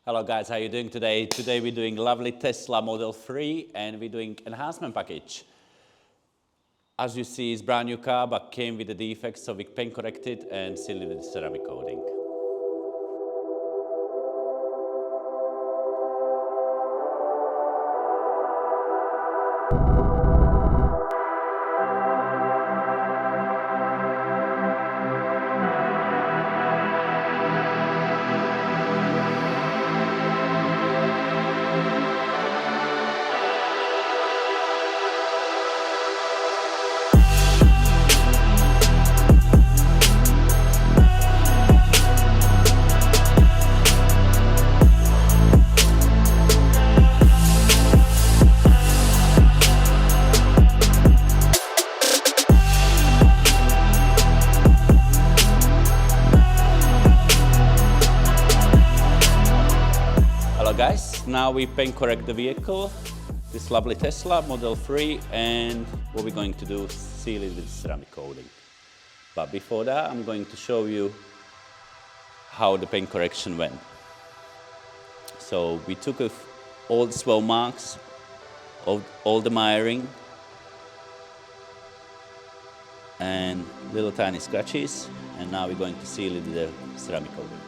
Hello guys, how are you doing today? Today we're doing lovely Tesla Model 3 and we're doing enhancement package. As you see, it's brand new car but came with the defects, so we paint corrected and sealed it with ceramic coating. Hello guys, now we paint correct the vehicle, this lovely Tesla Model 3, and what we're going to do is seal it with ceramic coating. But before that, I'm going to show you how the paint correction went. So we took all the swell marks, all the miring, and little tiny scratches, and now we're going to seal it with the ceramic coating.